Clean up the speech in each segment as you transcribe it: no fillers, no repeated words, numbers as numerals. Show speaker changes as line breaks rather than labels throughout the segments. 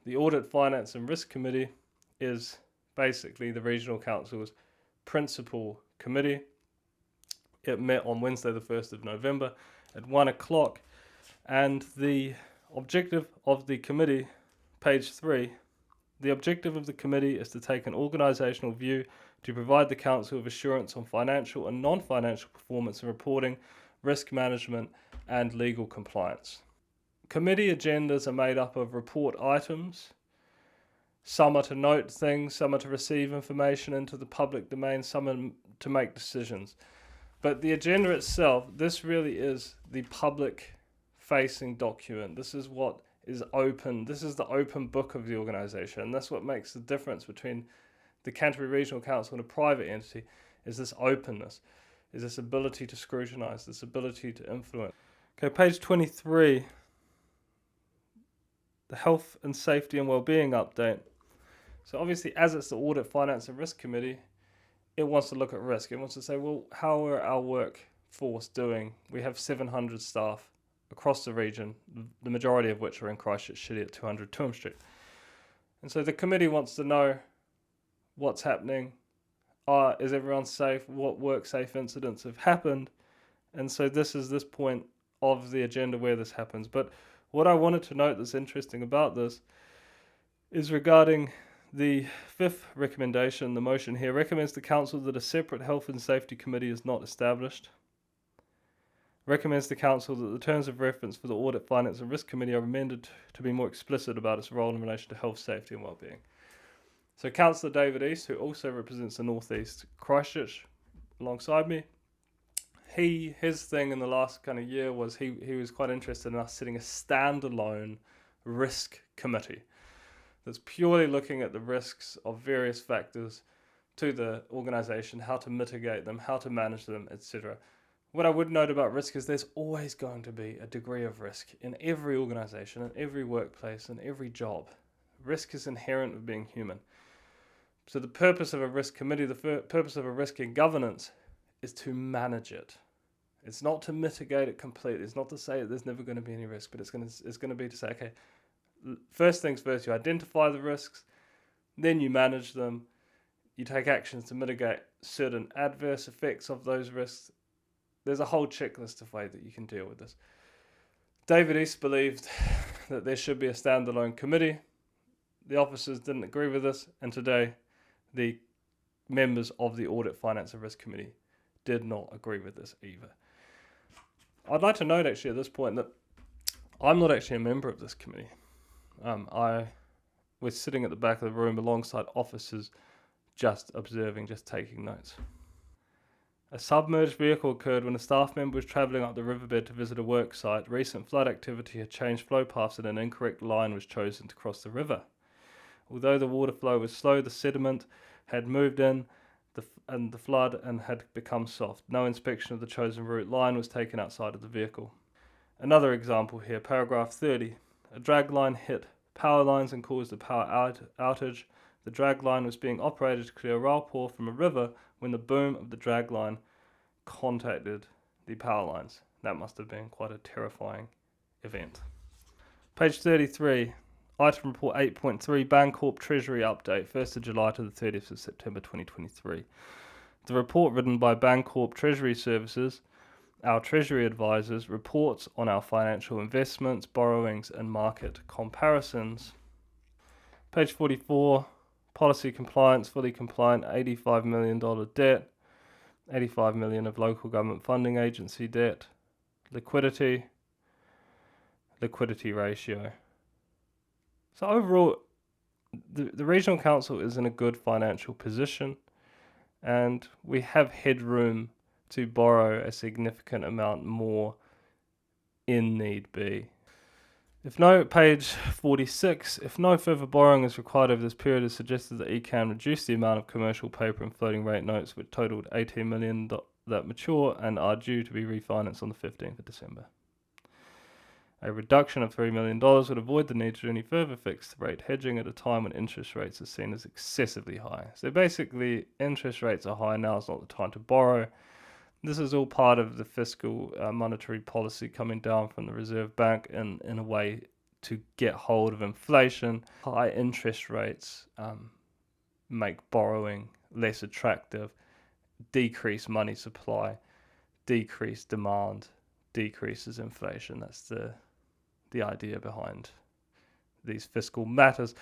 The Audit, Finance and Risk Committee is basically the Regional Council's principal committee. It met on Wednesday the 1st of November at 1 o'clock, and the objective of the committee, page 3, the objective of the committee is to take an organisational view to provide the Council with assurance on financial and non-financial performance and reporting, risk management and legal compliance. Committee agendas are made up of report items. Some are to note things, some are to receive information into the public domain, some are to make decisions. But the agenda itself, this really is the public-facing document. This is what is open. This is the open book of the organisation. And that's what makes the difference between the Canterbury Regional Council and a private entity, is this openness, is this ability to scrutinise, this ability to influence. Okay, page 23. The Health and Safety and Wellbeing Update. So obviously, as it's the Audit, Finance and Risk Committee, it wants to look at risk. It wants to say, well, how are our workforce doing? We have 700 staff across the region, the majority of which are in Christchurch City at 200 Toom Street. And so the committee wants to know what's happening. Is everyone safe? What work-safe incidents have happened? And so this is this point of the agenda where this happens. But what I wanted to note that's interesting about this is regarding the fifth recommendation. The motion here recommends the Council that a separate Health and Safety Committee is not established. Recommends the Council that the terms of reference for the Audit, Finance and Risk Committee are amended to be more explicit about its role in relation to health, safety and wellbeing. So Councillor David East, who also represents the North East Christchurch alongside me, his thing in the last kind of year was he was quite interested in us setting a standalone risk committee that's purely looking at the risks of various factors to the organisation, how to mitigate them, how to manage them, etc. What I would note about risk is there's always going to be a degree of risk in every organisation, in every workplace, in every job. Risk is inherent with being human. So the purpose of a risk committee, the purpose of a risk in governance is to manage it. It's not to mitigate it completely. It's not to say that there's never going to be any risk, but it's going to be to say, okay, first things first, you identify the risks, then you manage them, you take actions to mitigate certain adverse effects of those risks. There's a whole checklist of ways that you can deal with this. David East believed that there should be a standalone committee. The officers didn't agree with this, and today the members of the Audit, Finance and Risk Committee did not agree with this either. I'd like to note actually at this point that I'm not actually a member of this committee. I was sitting at the back of the room alongside officers, just observing, just taking notes. A submerged vehicle occurred when a staff member was travelling up the riverbed to visit a work site. Recent flood activity had changed flow paths and an incorrect line was chosen to cross the river. Although the water flow was slow, the sediment had moved in the flood and had become soft. No inspection of the chosen route line was taken outside of the vehicle. Another example here, paragraph 30. A drag line hit power lines and caused a power outage. The drag line was being operated to clear raupō from a river when the boom of the drag line contacted the power lines. That must have been quite a terrifying event. Page 33. Item Report 8.3, Bancorp Treasury Update, 1st of July to the 30th of September 2023. The report written by Bancorp Treasury Services, our Treasury advisors, reports on our financial investments, borrowings and market comparisons. Page 44, Policy Compliance, fully compliant, $85 million debt, $85 million of local government funding agency debt, liquidity ratio. So overall, the Regional Council is in a good financial position and we have headroom to borrow a significant amount more in need be. Page 46, if no further borrowing is required over this period, it is suggested that ECAN reduce the amount of commercial paper and floating rate notes which totaled $18 million that mature and are due to be refinanced on the 15th of December. A reduction of $3 million would avoid the need to do any further fixed rate hedging at a time when interest rates are seen as excessively high. So basically, interest rates are high, now is not the time to borrow. This is all part of the fiscal monetary policy coming down from the Reserve Bank in a way to get hold of inflation. High interest rates make borrowing less attractive, decrease money supply, decrease demand, decreases inflation. That's the idea behind these fiscal matters.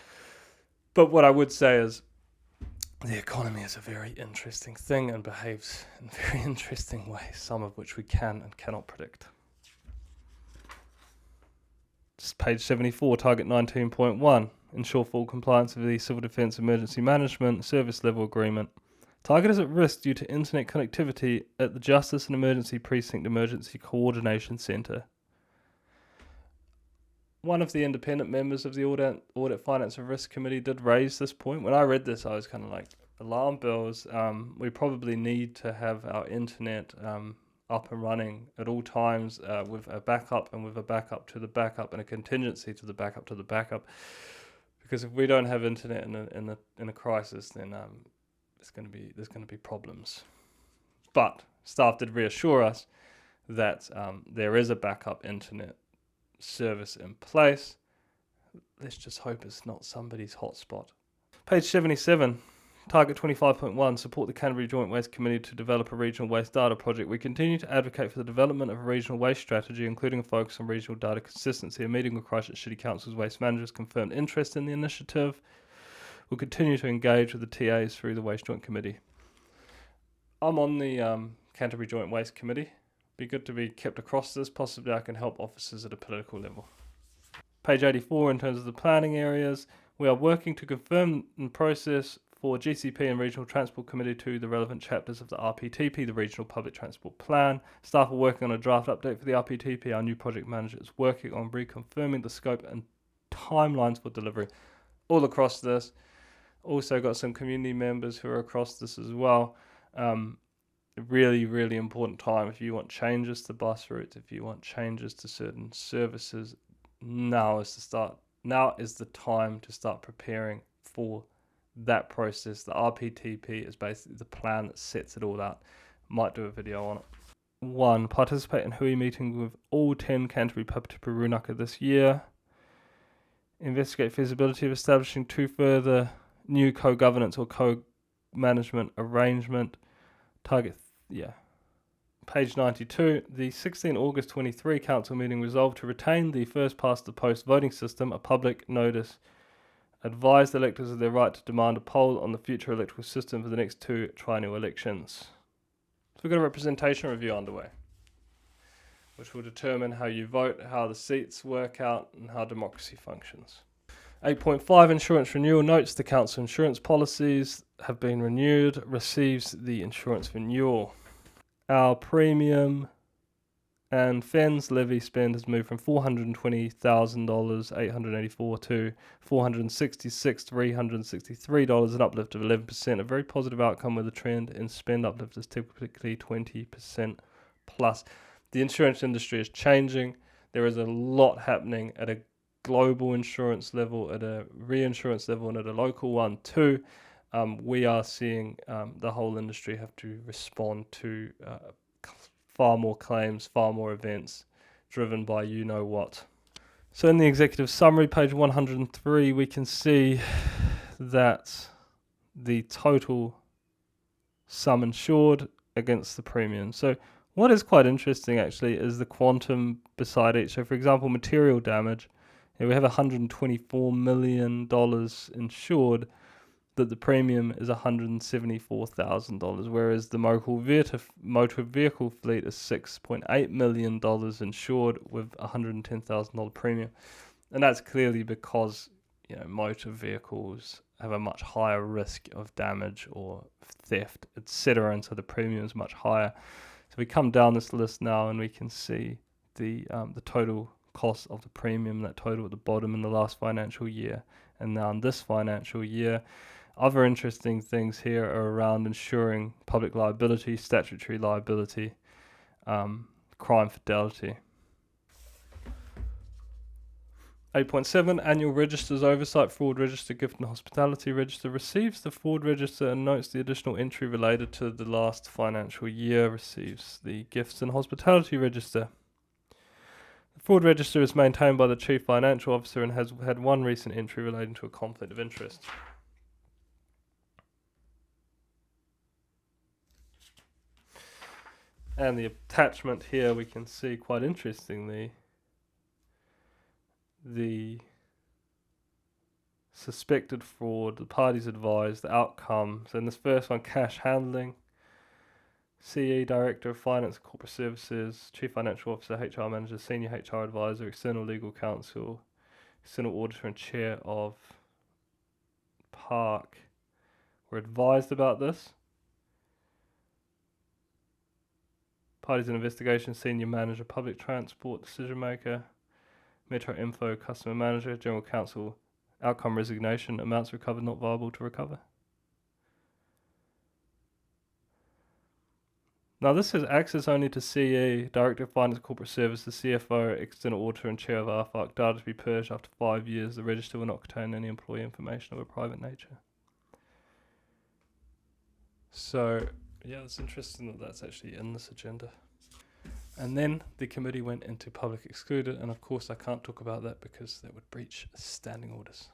But what I would say is the economy is a very interesting thing and behaves in very interesting ways, some of which we can and cannot predict. Just page 74, target 19.1. Ensure full compliance with the Civil Defence Emergency Management Service Level Agreement. Target is at risk due to internet connectivity at the Justice and Emergency Precinct Emergency Coordination Centre. One of the independent members of the Audit, Finance and Risk Committee did raise this point. When I read this, I was kind of like, alarm bells. We probably need to have our internet up and running at all times with a backup and with a backup to the backup and a contingency to the backup to the backup. Because if we don't have internet in a crisis, then there's going to be problems. But staff did reassure us that there is a backup internet service in place. Let's just hope it's not somebody's hotspot. Page 77. Target 25.1, support the Canterbury Joint Waste Committee to develop a regional waste data project. We continue to advocate for the development of a regional waste strategy, including a focus on regional data consistency. A meeting with Christchurch City Council's waste managers confirmed interest in the initiative. We'll continue to engage with the TAs through the Waste Joint Committee. I'm on the Canterbury Joint Waste Committee. Be good to be kept across this. Possibly I can help officers at a political level. Page 84, in terms of the planning areas, we are working to confirm and process for GCP and Regional Transport Committee to the relevant chapters of the RPTP, the Regional Public Transport Plan. Staff are working on a draft update for the RPTP. Our new project manager is working on reconfirming the scope and timelines for delivery. All across this. Also got some community members who are across this as well. Really, really important time. If you want changes to bus routes, if you want changes to certain services, now is the time to start preparing for that process. The RPTP is basically the plan that sets it all out. Might do a video on it. 1. Participate in Hui meeting with all 10 Canterbury Papatipu Runaka this year. Investigate feasibility of establishing 2 further new co-governance or co-management arrangement. Target, Page 92. The 16 August 23 Council meeting resolved to retain the first past the post voting system, a public notice. Advised electors of their right to demand a poll on the future electoral system for the next 2 triennial elections. So we've got a representation review underway, which will determine how you vote, how the seats work out, and how democracy functions. 8.5 Insurance renewal notes. The council insurance policies have been renewed. Receives the insurance renewal. Our premium and FENS levy spend has moved from $420,884 to $466,363, an uplift of 11%. A very positive outcome with the trend in spend uplift is typically 20% plus. The insurance industry is changing. There is a lot happening at a global insurance level, at a reinsurance level, and at a local one too. We are seeing the whole industry have to respond to far more claims, far more events, driven by you know what. So in the executive summary, page 103, we can see that the total sum insured against the premium. So what is quite interesting actually is the quantum beside each. So for example, material damage, we have $124 million insured, that the premium is $174,000, whereas the motor vehicle fleet is $6.8 million insured with $110,000 premium. And that's clearly because motor vehicles have a much higher risk of damage or theft, etc., and so the premium is much higher. So we come down this list now and we can see the total cost of the premium, that total at the bottom in the last financial year, and now in this financial year. Other interesting things here are around ensuring public liability, statutory liability, crime fidelity. 8.7 Annual Registers Oversight Fraud Register Gift and Hospitality Register receives the fraud register and notes the additional entry related to the last financial year. Receives the Gifts and Hospitality Register. The fraud register is maintained by the Chief Financial Officer and has had one recent entry relating to a conflict of interest. And the attachment here, we can see quite interestingly the suspected fraud, the parties advised, the outcomes. And this first one, cash handling, CE, Director of Finance and Corporate Services, Chief Financial Officer, HR Manager, Senior HR Advisor, External Legal Counsel, External Auditor and Chair of Park were advised about this. Parties in investigation, Senior Manager, Public Transport, Decision Maker, Metro Info, Customer Manager, General Counsel, Outcome Resignation, amounts recovered not viable to recover. Now this says access only to CE, Director of Finance and Corporate Services, CFO, External Auditor and Chair of RFARC. Data to be purged after 5 years. The register will not contain any employee information of a private nature. So, yeah, it's interesting that that's actually in this agenda. And then the committee went into public excluded, and of course I can't talk about that because that would breach standing orders.